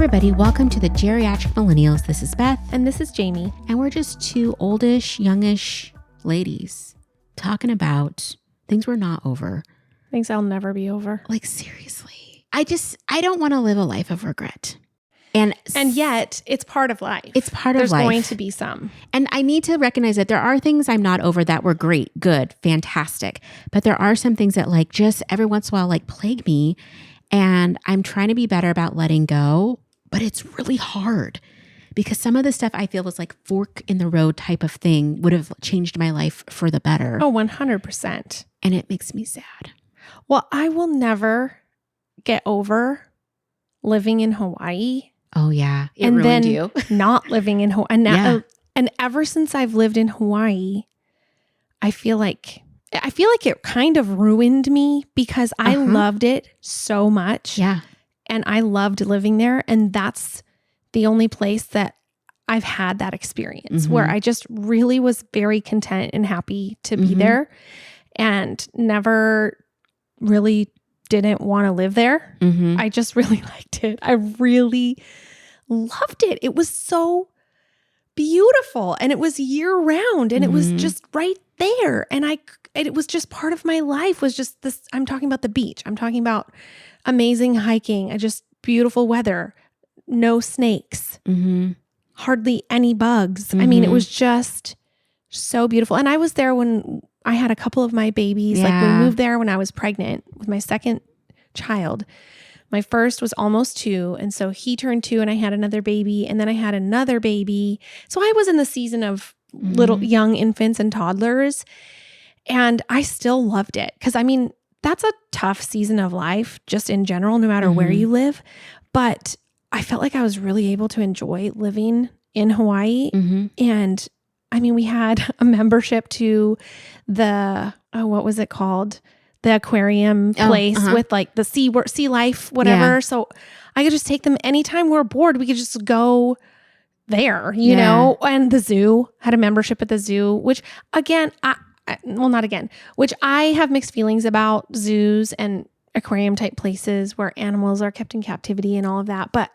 everybody, welcome to the Geriatric Millennials. This is Beth. And this is Jayme. And we're just two oldish, youngish ladies talking about things we're not over. Things I'll never be over. Like, seriously. I don't want to live a life of regret. And yet, it's part of life. It's part of There's life. There's going to be some. And I need to recognize that there are things I'm not over that were great, good, fantastic. But there are some things that like just every once in a while like plague me. And I'm trying to be better about letting go. But it's really hard because some of the stuff I feel was like fork in the road type of thing would have changed my life for the better. Oh, 100%. And it makes me sad. Well, I will never get over living in Hawaii. Oh, yeah. It and ruined then you. Not living in Hawaii. And, and ever since I've lived in Hawaii, I feel like it kind of ruined me because I loved it so much. Yeah. And I loved living there. And that's the only place that I've had that experience where I just really was very content and happy to be there and never really didn't want to live there. I just really liked it. I really loved it. It was so beautiful and it was year round and it was just right there. And it was just part of my life was just this. I'm talking about the beach. I'm talking about amazing hiking, just beautiful weather, no snakes, hardly any bugs. I mean, it was just so beautiful. And I was there when I had a couple of my babies. Yeah. Like we moved there when I was pregnant with my second child. My first was almost 2. And so he turned 2 and I had another baby and then I had another baby. So I was in the season of little young infants and toddlers and I still loved it. Cause I mean, that's a tough season of life just in general, no matter where you live. But I felt like I was really able to enjoy living in Hawaii. And I mean, we had a membership to the, what was it called? The aquarium place with like the sea life, whatever. Yeah. So I could just take them anytime we're bored. We could just go there, you know, and the zoo had a membership at the zoo, which again, which I have mixed feelings about zoos and aquarium type places where animals are kept in captivity and all of that. But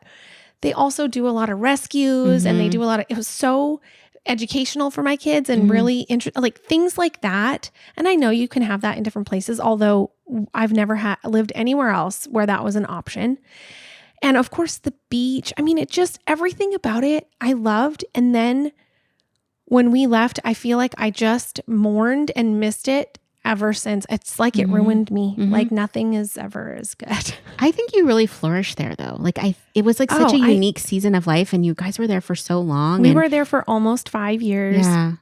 they also do a lot of rescues and they do a lot of, it was so educational for my kids and really like things like that. And I know you can have that in different places, although I've never lived anywhere else where that was an option. And of course the beach, I mean, it just, everything about it I loved. And then when we left, I feel like I just mourned and missed it ever since. It's like it ruined me. Like nothing is ever as good. I think you really flourished there though. Like it was like such a unique season of life and you guys were there for so long. We were there for almost 5 years. Yeah.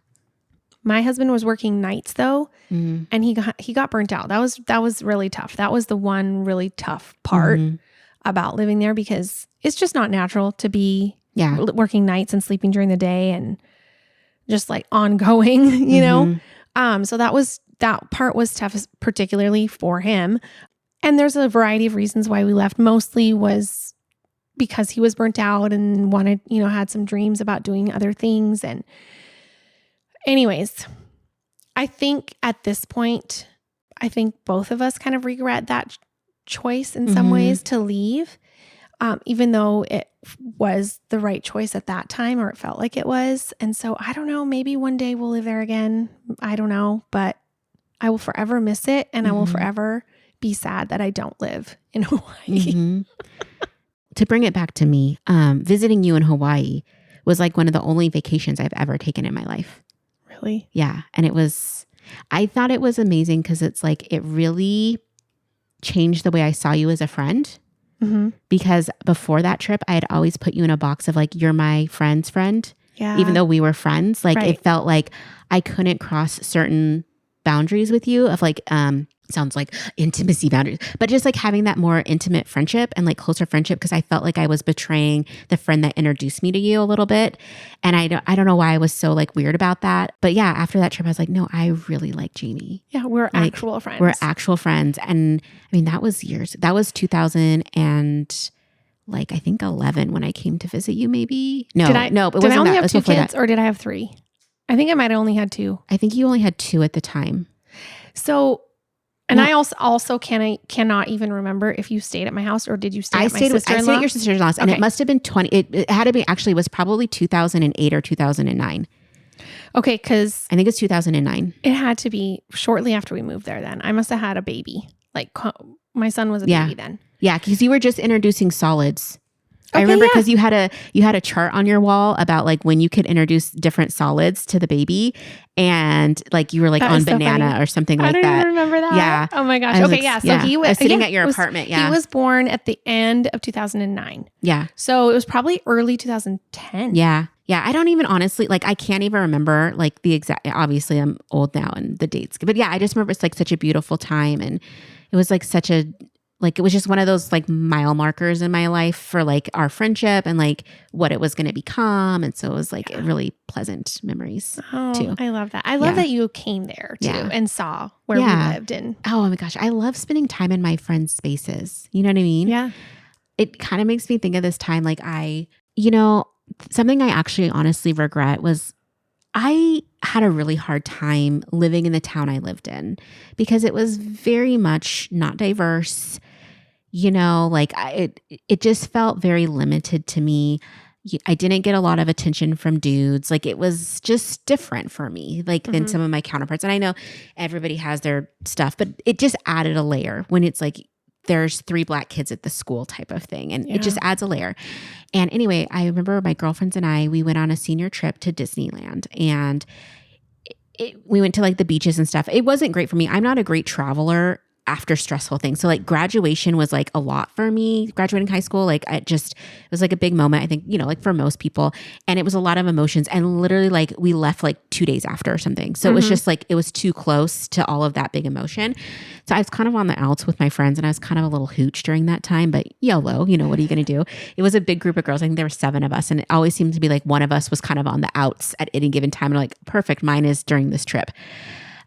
My husband was working nights though. And he got burnt out. That was really tough. That was the one really tough part about living there because it's just not natural to be working nights and sleeping during the day and just like ongoing, you know? So that part was tough, particularly for him. And there's a variety of reasons why we left. Mostly was because he was burnt out and wanted, had some dreams about doing other things. And anyways, I think at this point, I think both of us kind of regret that choice in some ways to leave, even though it was the right choice at that time, or it felt like it was. And so I don't know, maybe one day we'll live there again. I don't know, but I will forever miss it. And I will forever be sad that I don't live in Hawaii. To bring it back to me, visiting you in Hawaii was like one of the only vacations I've ever taken in my life. Really? Yeah. And I thought it was amazing because it's like, it really changed the way I saw you as a friend. Because before that trip, I had always put you in a box of like, you're my friend's friend. Yeah. Even though we were friends, like it felt like I couldn't cross certain boundaries with you of like, sounds like intimacy boundaries, but just like having that more intimate friendship and like closer friendship. Cause I felt like I was betraying the friend that introduced me to you a little bit. And I don't know why I was so like weird about that. But yeah, after that trip, I was like, no, I really like Jayme. Yeah. We're like, actual friends. We're actual friends. And I mean, that was years. That was 2000 and like, I think 11 when I came to visit you maybe. No, it wasn't. Did I only have 2 kids that. Or did I have 3? I think I might have only had 2. I think you only had 2 at the time. So And I also cannot even remember if you stayed at my house or did you stay at my sister-in-law? I stayed at your sister-in-law's, and it must have been it had to be, actually, it was probably 2008 or 2009. Okay, because I think it's 2009. It had to be shortly after we moved there then. I must have had a baby. Like, my son was a baby then. Yeah, because you were just introducing solids. I remember because you had a chart on your wall about like when you could introduce different solids to the baby, and like you were like on banana or something like that. I don't even remember that. Yeah. Oh my gosh. Okay. Yeah. So he was sitting at your apartment. Yeah. He was born at the end of 2009. Yeah. So it was probably early 2010. Yeah. Yeah. I don't even honestly, like, I can't even remember like the exact, obviously I'm old now and the dates, but yeah, I just remember it's like such a beautiful time, and it was like it was just one of those like mile markers in my life for like our friendship and like what it was going to become. And so it was like really pleasant memories too. I love that. I love that you came there too and saw where we lived in. Oh my gosh. I love spending time in my friends' spaces. You know what I mean? Yeah. It kind of makes me think of this time. Like something I actually honestly regret was I had a really hard time living in the town I lived in because it was very much not diverse. It just felt very limited to me. I didn't get a lot of attention from dudes. Like, it was just different for me, like than some of my counterparts. And I know everybody has their stuff, but it just added a layer when it's like there's 3 Black kids at the school type of thing. And it just adds a layer. And anyway, I remember my girlfriends and I, we went on a senior trip to Disneyland, and we went to like the beaches and stuff. It wasn't great for me. I'm not a great traveler after stressful things. So like graduation was like a lot for me, graduating high school. Like it was like a big moment, I think, like for most people. And it was a lot of emotions. And literally like we left like 2 days after or something. So it was just like, it was too close to all of that big emotion. So I was kind of on the outs with my friends, and I was kind of a little hooch during that time, but YOLO, what are you going to do? It was a big group of girls. I think there were 7 of us. And it always seemed to be like one of us was kind of on the outs at any given time. And like, perfect, mine is during this trip.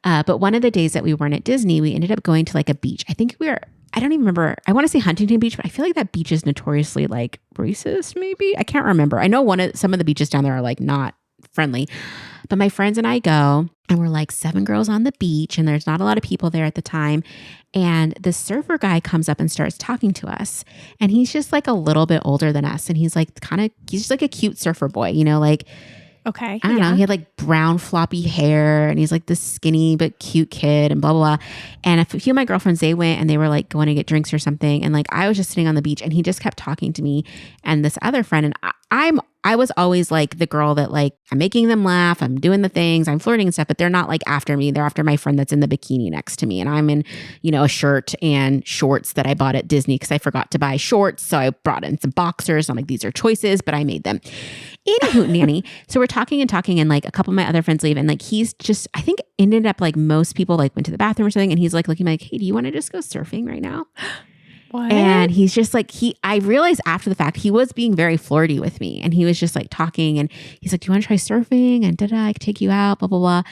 But one of the days that we weren't at Disney, we ended up going to like a beach. I think I don't even remember. I want to say Huntington Beach, but I feel like that beach is notoriously like racist, maybe. I can't remember. I know some of the beaches down there are like not friendly. But my friends and I go, and we're like 7 girls on the beach, and there's not a lot of people there at the time. And the surfer guy comes up and starts talking to us. And he's just like a little bit older than us. And he's just like a cute surfer boy, like, okay. I don't know. He had like brown floppy hair, and he's like this skinny but cute kid, and blah, blah, blah. And a few of my girlfriends, they went and they were like going to get drinks or something. And like, I was just sitting on the beach, and he just kept talking to me and this other friend. And I was always like the girl that like, I'm making them laugh. I'm doing the things, I'm flirting and stuff, but they're not like after me. They're after my friend that's in the bikini next to me. And I'm in, a shirt and shorts that I bought at Disney because I forgot to buy shorts. So I brought in some boxers. I'm like, these are choices, but I made them. Anywho, nanny. So we're talking, and like a couple of my other friends leave. And like, he's just, I think ended up like most people like went to the bathroom or something. And he's like looking like, hey, do you want to just go surfing right now? What? And he's just like, I realized after the fact, he was being very flirty with me, and he was just like talking, and he's like, do you want to try surfing? And I could take you out, blah, blah, blah.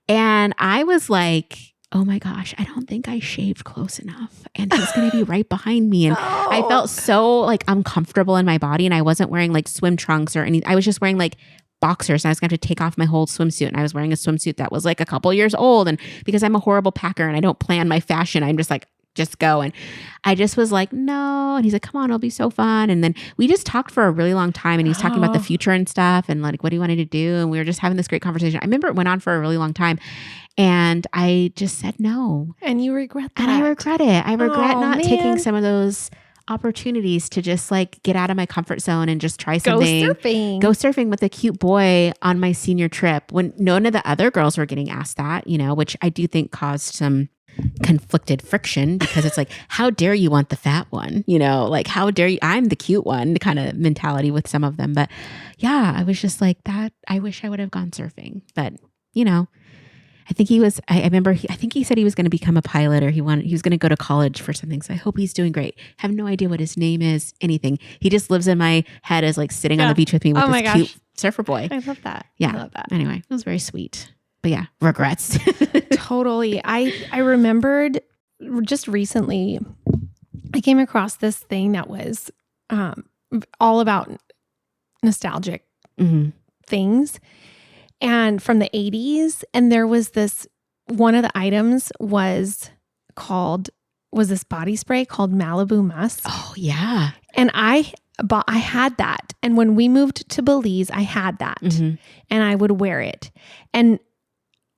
And I was like, oh my gosh, I don't think I shaved close enough, and he's going to be right behind me. And I felt so like uncomfortable in my body, and I wasn't wearing like swim trunks or anything. I was just wearing like boxers, and I was going to take off my whole swimsuit, and I was wearing a swimsuit that was like a couple years old. And because I'm a horrible packer and I don't plan my fashion, I'm just like, just go. And I just was like, no. And he's like, come on, it'll be so fun. And then we just talked for a really long time, and he's talking about the future and stuff, and like what he wanted to do. And we were just having this great conversation. I remember it went on for a really long time, and I just said no. And you regret that. And I regret it. I regret not taking some of those opportunities to just like get out of my comfort zone and just try something. Go surfing with a cute boy on my senior trip when none of the other girls were getting asked that, which I do think caused some conflicted friction, because it's like, how dare you want the fat one? Like, how dare you? I'm the cute one kind of mentality with some of them. But yeah, I was just like that. I wish I would have gone surfing, but I think I remember, I think he said he was going to become a pilot, or he was going to go to college for something. So I hope he's doing great. Have no idea what his name is, anything. He just lives in my head as like sitting on the beach with me with this cute surfer boy. I love that. Yeah. I love that. Anyway, it was very sweet. But yeah, regrets. Totally. I remembered just recently, I came across this thing that was all about nostalgic things, and from the 80s. And there was this, one of the items was was this body spray called Malibu Musk. Oh yeah. And I had that. And when we moved to Belize, I had that and I would wear it. And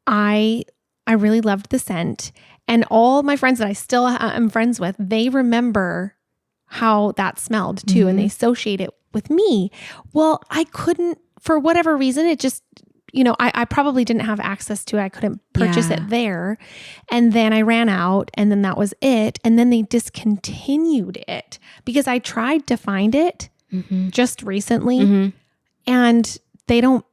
I really loved the scent. And all my friends that I still am friends with, they remember how that smelled too. And they associate it with me. Well, I couldn't, for whatever reason, it just, I probably didn't have access to it. I couldn't purchase it there. And then I ran out and then that was it. And then they discontinued it because I tried to find it just recently and they don't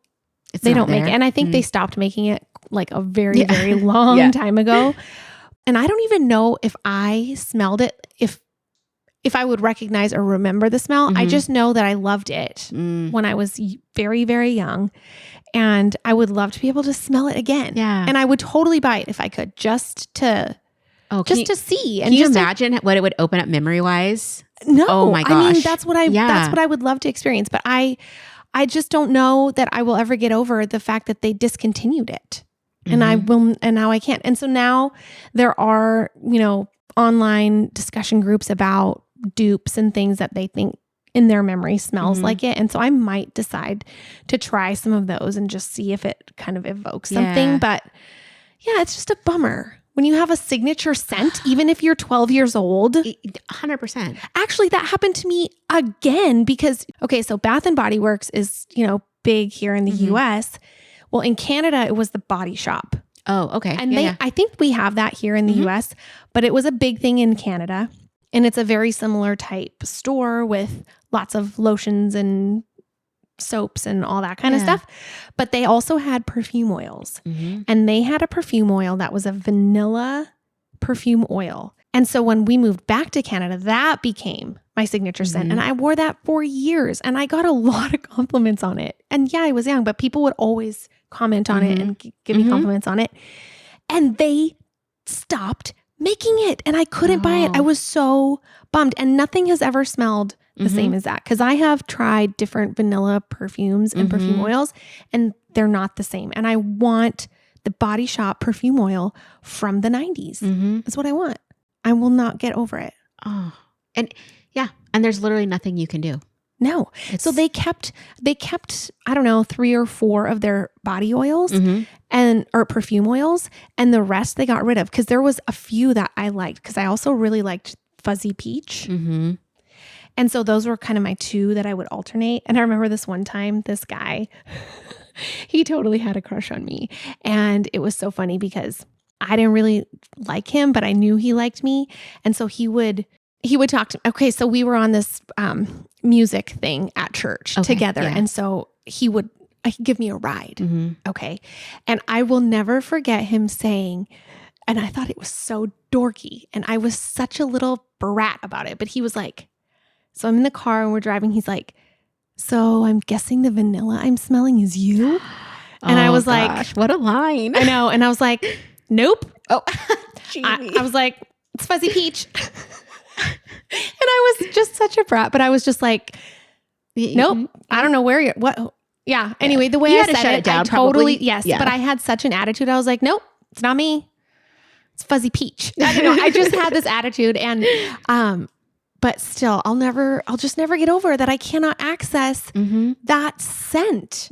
make it. And I think they stopped making it like a very, very long time ago. And I don't even know if I smelled it, if I would recognize or remember the smell. I just know that I loved it when I was very, very young. And I would love to be able to smell it again. Yeah. And I would totally buy it if I could, just to see. And can you imagine what it would open up memory wise? No. Oh my gosh. I mean, that's what I would love to experience. But I just don't know that I will ever get over the fact that they discontinued it. And and now I can't. And so now there are, online discussion groups about dupes and things that they think in their memory smells like it. And so I might decide to try some of those and just see if it kind of evokes something. But yeah, it's just a bummer when you have a signature scent, even if you're 12 years old. 100%. Actually, that happened to me again because, so Bath and Body Works is, big here in the US. Well, in Canada, it was the Body Shop. Oh, okay. And I think we have that here in the US, but it was a big thing in Canada. And it's a very similar type store with lots of lotions and soaps and all that kind of stuff. But they also had perfume oils. And they had a perfume oil that was a vanilla perfume oil. And so when we moved back to Canada, that became my signature scent. And I wore that for years. And I got a lot of compliments on it. And yeah, I was young, but people would always comment on it and give me compliments on it. And they stopped making it. And I couldn't buy it. I was so bummed. And nothing has ever smelled the same as that. Because I have tried different vanilla perfumes and perfume oils, and they're not the same. And I want the Body Shop perfume oil from the 90s. That's what I want. I will not get over it. Oh, and and there's literally nothing you can do. No. So they kept, I don't know, 3 or 4 of their body oils or perfume oils, and the rest they got rid of because there was a few that I liked because I also really liked Fuzzy Peach. And so those were kind of my 2 that I would alternate. And I remember this one time, this guy, he totally had a crush on me. And it was so funny because I didn't really like him, but I knew he liked me. And so he would talk to me. Okay, so we were on this music thing at church together. Yeah. And so he'd give me a ride. Okay. And I will never forget him saying, and I thought it was so dorky. And I was such a little brat about it. But he was like, so I'm in the car and we're driving. He's like, so I'm guessing the vanilla I'm smelling is you? And I was like, what a line. I know. And I was like, nope. Oh, I was like, it's Fuzzy Peach. And I was just such a brat, but I was just like, nope, I don't know where you're, what? Yeah. Anyway, the way I said it down, I totally, but I had such an attitude. I was like, nope, it's not me. It's Fuzzy Peach. I don't know. I just had this attitude and, but still, I'll just never get over that I cannot access that scent.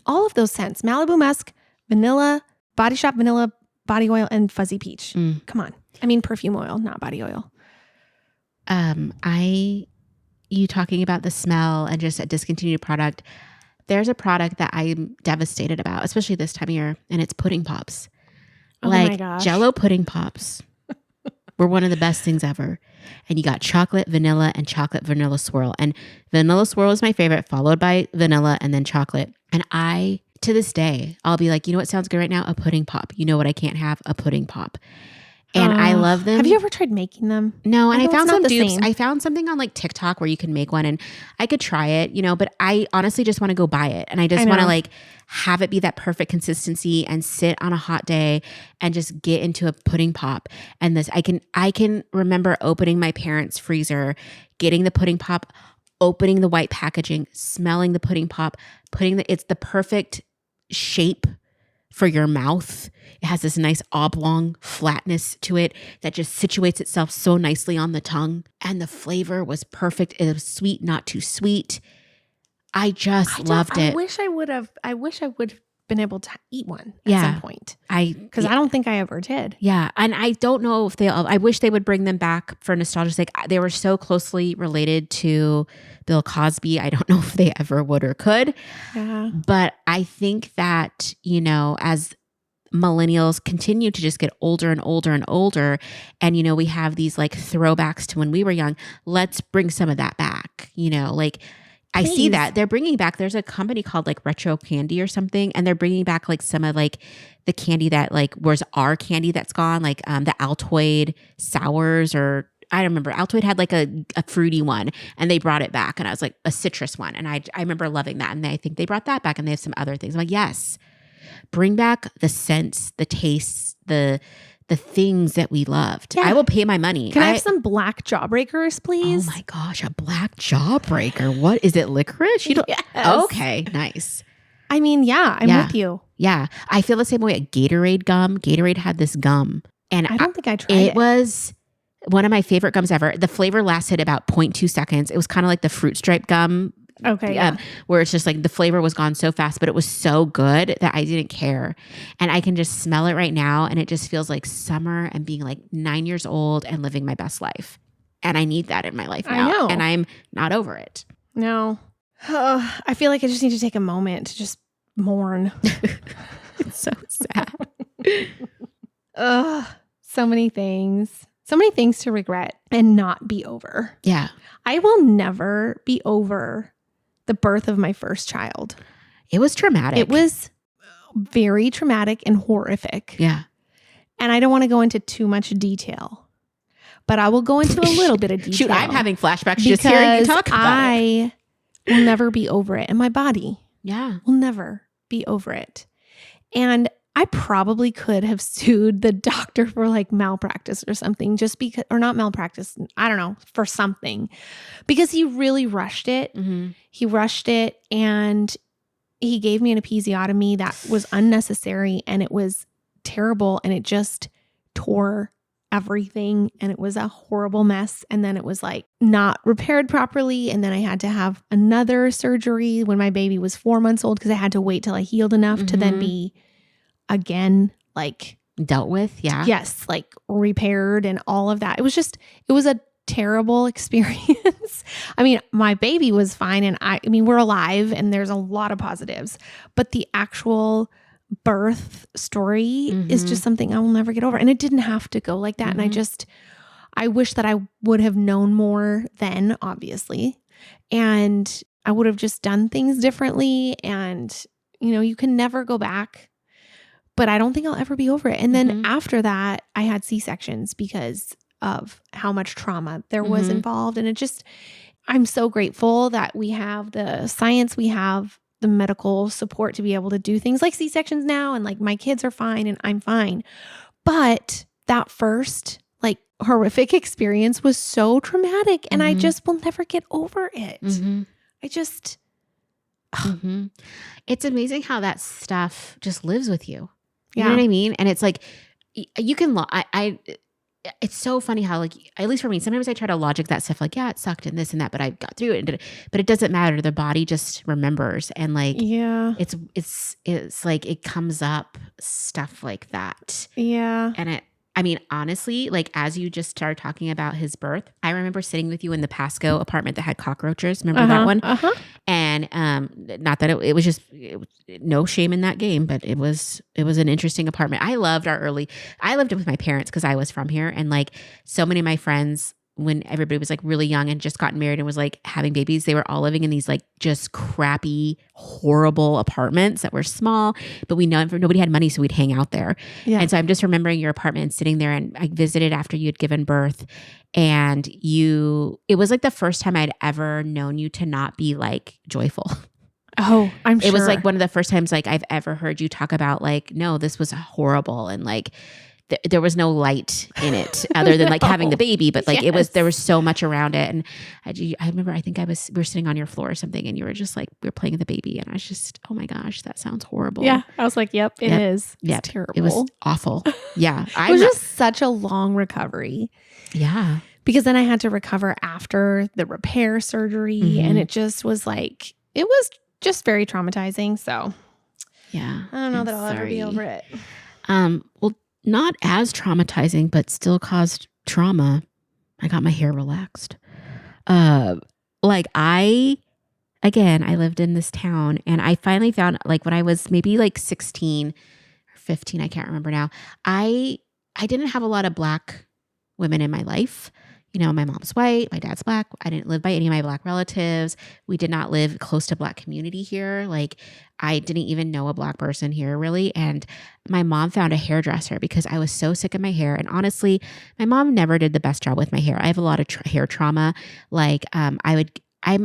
All of those scents, Malibu Musk, vanilla, Body Shop vanilla, body oil, and Fuzzy Peach. Come on. I mean, perfume oil, not body oil. You talking about the smell and just a discontinued product. There's a product that I'm devastated about, especially this time of year, and it's pudding pops. Oh my gosh. Jell-O pudding pops were one of the best things ever. And you got chocolate, vanilla, and chocolate vanilla swirl. And vanilla swirl is my favorite, followed by vanilla and then chocolate. And to this day, I'll be like, you know what sounds good right now? A pudding pop. You know what I can't have? A pudding pop. And I love them. Have you ever tried making them? No, and I found some dupes. I found something on like TikTok where you can make one, and I could try it, but I honestly just want to go buy it. And I just want to like have it be that perfect consistency and sit on a hot day and just get into a pudding pop. And I can remember opening my parents' freezer, getting the pudding pop, opening the white packaging, smelling the pudding pop, it's the perfect shape for your mouth. It has this nice oblong flatness to it that just situates itself so nicely on the tongue. And the flavor was perfect. It was sweet, not too sweet. I loved it. I wish I would have been able to eat one at some point. Because I don't think I ever did. Yeah. And I don't know if I wish they would bring them back for nostalgia's sake. They were so closely related to Bill Cosby. I don't know if they ever would or could. Yeah. But I think that, as millennials continue to just get older and older and older, and, we have these like throwbacks to when we were young, let's bring some of that back, I see that they're bringing back, there's a company called like Retro Candy or something. And they're bringing back like some of like the candy that like was our candy that's gone, like the Altoid sours, or I don't remember. Altoid had like a fruity one and they brought it back, and I was like a citrus one. And I remember loving that. And I think they brought that back, and they have some other things. I'm like, yes, bring back the scents, the tastes, the things that we loved. Yeah. I will pay my money. Can I have some black jawbreakers, please? Oh my gosh, a black jawbreaker. What is it? Licorice? You don't. Yes. Okay, nice. I mean, yeah, I'm with you. Yeah, I feel the same way at Gatorade gum. Gatorade had this gum, and I don't think I tried it. It was one of my favorite gums ever. The flavor lasted about 0.2 seconds. It was kind of like the fruit stripe gum. Okay. Yeah. Where it's just like the flavor was gone so fast, but it was so good that I didn't care. And I can just smell it right now. And it just feels like summer and being like 9 years old and living my best life. And I need that in my life now. I know. And I'm not over it. No. I feel like I just need to take a moment to just mourn. It's so sad. So many things. So many things to regret and not be over. Yeah. I will never be over the birth of my first child. It was traumatic. It was very traumatic and horrific. Yeah. And I don't want to go into too much detail, but I will go into a little bit of detail. Shoot, I'm having flashbacks just hearing you talk about it. I will never be over it. And my body will never be over it. And I probably could have sued the doctor for like malpractice or something, just because, or not malpractice, I don't know, for something, because he really rushed it. Mm-hmm. He rushed it, and he gave me an episiotomy that was unnecessary, and it was terrible, and it just tore everything, and it was a horrible mess. And then it was like not repaired properly, and then I had to have another surgery when my baby was 4 months old, because I had to wait till I healed enough to then be again like dealt with. Yes, like repaired and all of that. It was a terrible experience. I mean, my baby was fine, and I mean we're alive, and there's a lot of positives, but the actual birth story is just something I will never get over. And it didn't have to go like that. And I wish that I would have known more then, obviously, and I would have just done things differently. And you can never go back. But I don't think I'll ever be over it. And then after that, I had C-sections because of how much trauma there was involved. And I'm so grateful that we have the science, we have the medical support to be able to do things like C-sections now. And like my kids are fine and I'm fine. But that first like horrific experience was so traumatic, and I just will never get over it. It's amazing how that stuff just lives with you. You Yeah. know what I mean? And it's like, you can, it's so funny how like, at least for me, sometimes I try to logic that stuff like, yeah, it sucked and this and that, but I got through it. But it doesn't matter. The body just remembers. And like, it's like, it comes up stuff like that. Yeah. And I mean, honestly, like as you just started talking about his birth, I remember sitting with you in the Pasco apartment that had cockroaches. Remember that one? And not that it was just no shame in that game, but it was an interesting apartment. I lived it with my parents because I was from here, and like so many of my friends, when everybody was like really young and just gotten married and was like having babies, they were all living in these like just crappy, horrible apartments that were small, but nobody had money, so we'd hang out there. Yeah. And so I'm just remembering your apartment and sitting there, and I visited after you had given birth, and it was like the first time I'd ever known you to not be like joyful. Oh, I'm sure. It was like one of the first times like I've ever heard you talk about like, no, this was horrible. And like, there was no light in it other than like having the baby, but like there was so much around it. And I remember, we were sitting on your floor or something, and you were just like, we were playing with the baby, and I was just, oh my gosh, that sounds horrible. Yeah. I was like, yep, it is. It's terrible. It was awful. Yeah. It was just such a long recovery. Yeah. Because then I had to recover after the repair surgery, and it just was like, it was just very traumatizing. So yeah, I don't know that I'll ever be over it. Well, not as traumatizing, but still caused trauma. I got my hair relaxed. Like I lived in this town, and I finally found, like, when I was maybe like 16 or 15, I can't remember now. I didn't have a lot of Black women in my life. You know, my mom's white, my dad's Black. I didn't live by any of my Black relatives. We did not live close to Black community here. Like, I didn't even know a Black person here, really. And my mom found a hairdresser because I was so sick of my hair. And honestly, my mom never did the best job with my hair. I have a lot of hair trauma. Like, I'm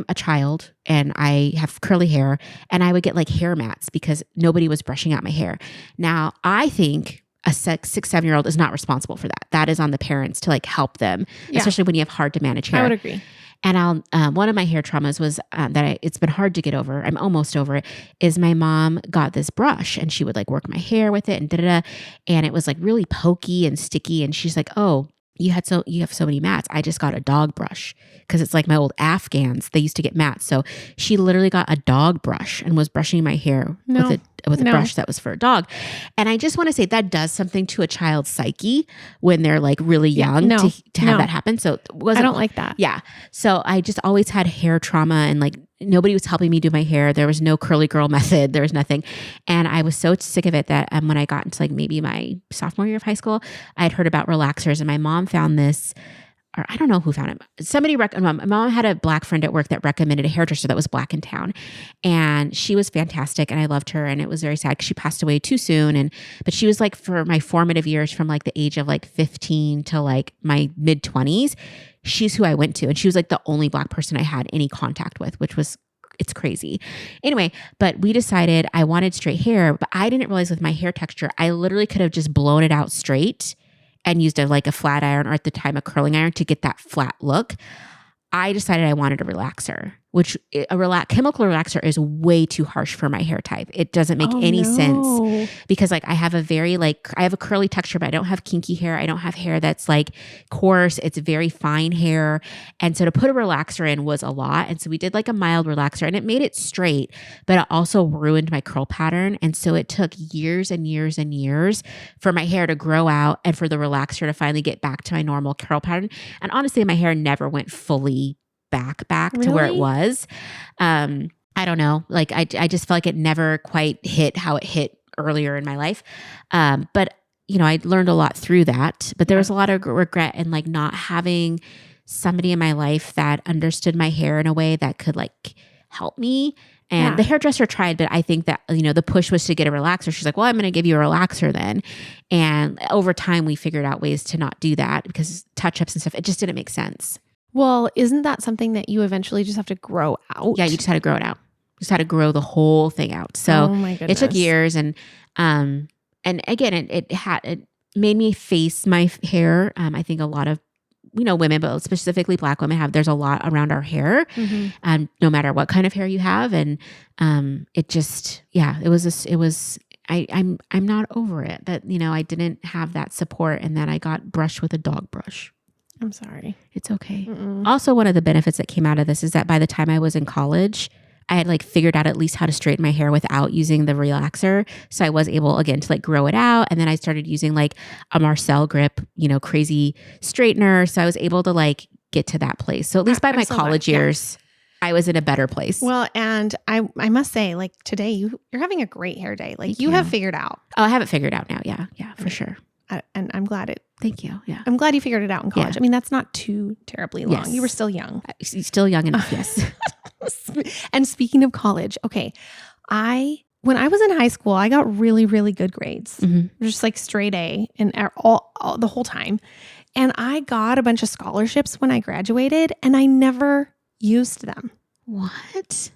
a child and I have curly hair, and I would get like hair mats because nobody was brushing out my hair. Now, I think a 6, 7-year-old is not responsible for that. That is on the parents to like help them, especially when you have hard to manage hair. I would agree. And one of my hair traumas was it's been hard to get over. I'm almost over it. Is my mom got this brush, and she would like work my hair with it and and it was like really pokey and sticky. And she's like, "Oh, you have so many mats. I just got a dog brush," because it's like my old Afghans. They used to get mats. So she literally got a dog brush and was brushing my hair with a brush that was for a dog. And I just want to say that does something to a child's psyche when they're like really young to have that happen. So I don't like that. Yeah. So I just always had hair trauma, and like nobody was helping me do my hair. There was no curly girl method. There was nothing. And I was so sick of it that when I got into like maybe my sophomore year of high school, I had heard about relaxers, and my mom found this, or I don't know who found it. Somebody my mom had a Black friend at work that recommended a hairdresser that was Black in town, and she was fantastic, and I loved her. And it was very sad because she passed away too soon. But she was like, for my formative years, from like the age of like 15 to like my mid 20s, she's who I went to. And she was like the only Black person I had any contact with, which was, it's crazy. Anyway, but we decided I wanted straight hair, but I didn't realize with my hair texture, I literally could have just blown it out straight and used a flat iron, or at the time a curling iron, to get that flat look. I decided I wanted a relaxer, which chemical relaxer is way too harsh for my hair type. It doesn't make any sense, because like I have a curly texture, but I don't have kinky hair. I don't have hair that's like coarse. It's very fine hair. And so to put a relaxer in was a lot. And so we did like a mild relaxer, and it made it straight, but it also ruined my curl pattern. And so it took years and years and years for my hair to grow out and for the relaxer to finally get back to my normal curl pattern. And honestly, my hair never went fully back to where it was. I don't know. Like I just felt like it never quite hit how it hit earlier in my life. But you know, I learned a lot through that, but there was a lot of regret in like not having somebody in my life that understood my hair in a way that could like help me. And the hairdresser tried, but I think that, you know, the push was to get a relaxer. She's like, well, I'm going to give you a relaxer then. And over time we figured out ways to not do that, because touch-ups and stuff, it just didn't make sense. Well, isn't that something that you eventually just have to grow out? Yeah, you just had to grow it out. You just had to grow the whole thing out. So it took years, and again, it made me face my hair. I think a lot of, you know, women, but specifically Black women there's a lot around our hair, no matter what kind of hair you have, and it just I'm not over it, but you know, I didn't have that support, and then I got brushed with a dog brush. I'm sorry. It's okay. Also, one of the benefits that came out of this is that by the time I was in college, I had like figured out at least how to straighten my hair without using the relaxer. So I was able again to like grow it out. And then I started using like a Marcel grip, you know, crazy straightener. So I was able to like get to that place. So at least by my college years, I was in a better place. Well, and I must say, like today, you're having a great hair day. Like you have figured out. Oh, I have it figured out now. Yeah, for sure. And I'm glad it. Thank you. Yeah. I'm glad you figured it out in college. Yeah. I mean, that's not too terribly long. Yes. You were still young. Still young enough. Yes. And speaking of college, okay. When I was in high school, I got really, really good grades, just like straight A and all the whole time. And I got a bunch of scholarships when I graduated, and I never used them. What?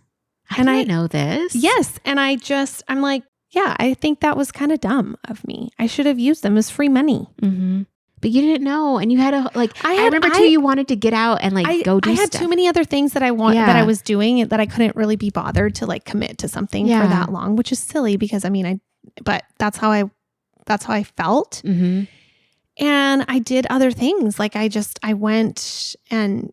I didn't know this. Yes. And I'm like, yeah, I think that was kind of dumb of me. I should have used them as free money. Mm-hmm. But you didn't know. And you had a, I remember too, you wanted to get out and go do stuff. I had too many other things that I that I was doing that I couldn't really be bothered to commit to something for that long, which is silly because but that's how I felt. Mm-hmm. And I did other things. I went and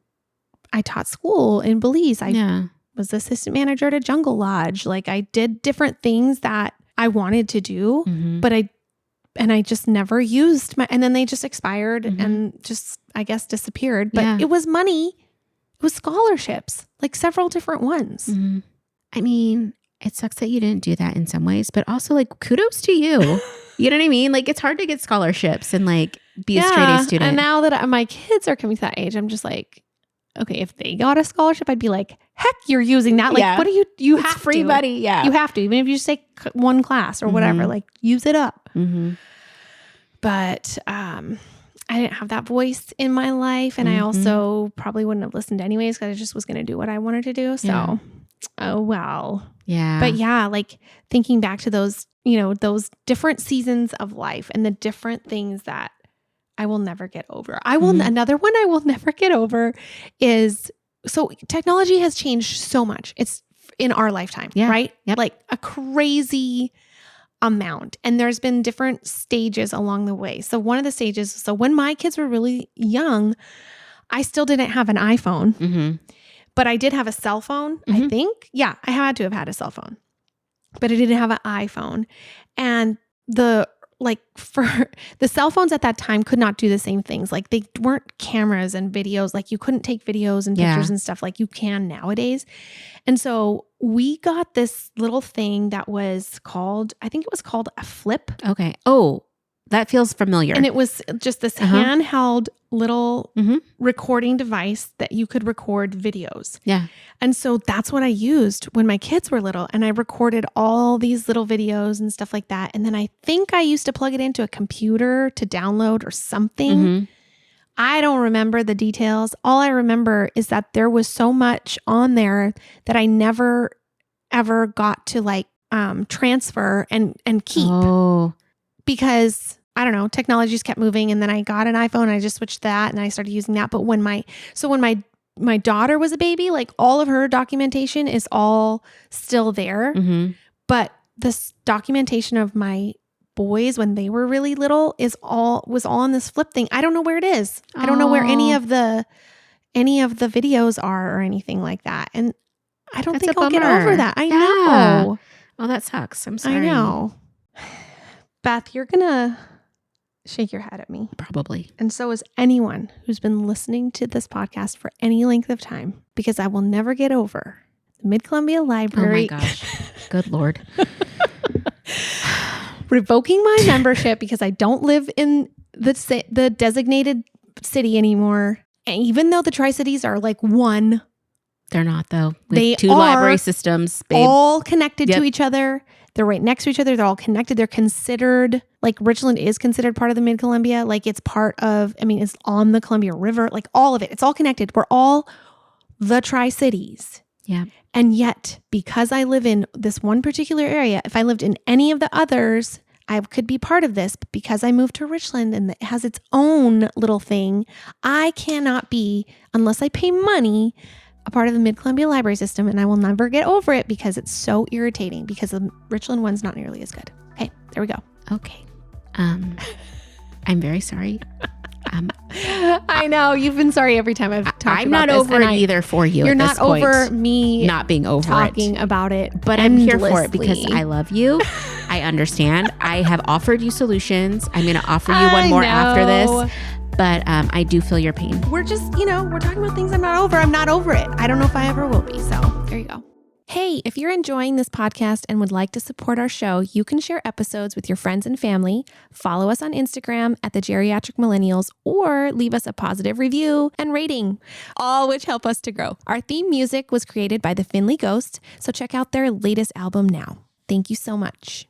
I taught school in Belize. I was the assistant manager at a jungle lodge. I did different things that I wanted to do, but I just never used and then they just expired and just, I guess, disappeared. But it was money. It was scholarships, several different ones. Mm-hmm. I mean, it sucks that you didn't do that in some ways, but also kudos to you. You know what I mean? It's hard to get scholarships and be a straight A student. And now that my kids are coming to that age, I'm just okay, if they got a scholarship, I'd be heck, you're using that. What do you it's have free to. money. Yeah. You have to, even if you just take one class or whatever, use it up. Mm-hmm. But I didn't have that voice in my life. And I also probably wouldn't have listened anyways because I just was going to do what I wanted to do. So, oh, well. Yeah. But yeah, thinking back to those, those different seasons of life and the different things that I will never get over. Another one I will never get over is, so technology has changed so much. It's in our lifetime, right? Yep. A crazy amount. And there's been different stages along the way. So one of the stages, so when my kids were really young, I still didn't have an iPhone, but I did have a cell phone, I think. Yeah, I had to have had a cell phone, but I didn't have an iPhone. And for the cell phones at that time could not do the same things. They weren't cameras and videos. You couldn't take videos and pictures and stuff like you can nowadays. And so we got this little thing that was called, I think it was called a flip. Okay. Oh, that feels familiar. And it was just this handheld little recording device that you could record videos. Yeah. And so that's what I used when my kids were little. And I recorded all these little videos and stuff like that. And then I think I used to plug it into a computer to download or something. I don't remember the details. All I remember is that there was so much on there that I never, ever got to transfer and keep. Oh. Because I don't know, technology just kept moving, and then I got an iPhone and I just switched that and I started using that. But when my daughter was a baby, all of her documentation is all still there. But this documentation of my boys when they were really little was all on this flip thing. I don't know where it is. I don't know where any of the videos are or anything like that. And I don't think I'll get over that. I know. Oh, that sucks. I'm sorry. I know. Beth, you're going to shake your head at me. Probably. And so is anyone who's been listening to this podcast for any length of time, because I will never get over the Mid-Columbia Library. Oh my gosh. Good Lord. Revoking my membership because I don't live in the designated city anymore. And even though the Tri-Cities are one. They're not though. They two are library systems, babe. All connected to each other. They're right next to each other. They're all connected. They're considered, Richland is considered part of the Mid-Columbia. It's part of, it's on the Columbia River, all of it. It's all connected. We're all the Tri-Cities. Yeah. And yet, because I live in this one particular area, if I lived in any of the others, I could be part of this. But because I moved to Richland and it has its own little thing, I cannot be, unless I pay money, a part of the Mid-Columbia Library System, and I will never get over it because it's so irritating because the Richland one's not nearly as good. Okay, there we go. Okay. I'm very sorry. I know you've been sorry every time I've talked about this. I'm not over it either for you. You're at not this point. over me not being over talking about it, but I'm here for it because I love you. I understand. I have offered you solutions. I'm going to offer you one more after this. But I do feel your pain. We're just, we're talking about things I'm not over. I'm not over it. I don't know if I ever will be. So there you go. Hey, if you're enjoying this podcast and would like to support our show, you can share episodes with your friends and family, follow us on Instagram at the Geriatric Millennials, or leave us a positive review and rating, all which help us to grow. Our theme music was created by the Finley Ghost, so check out their latest album now. Thank you so much.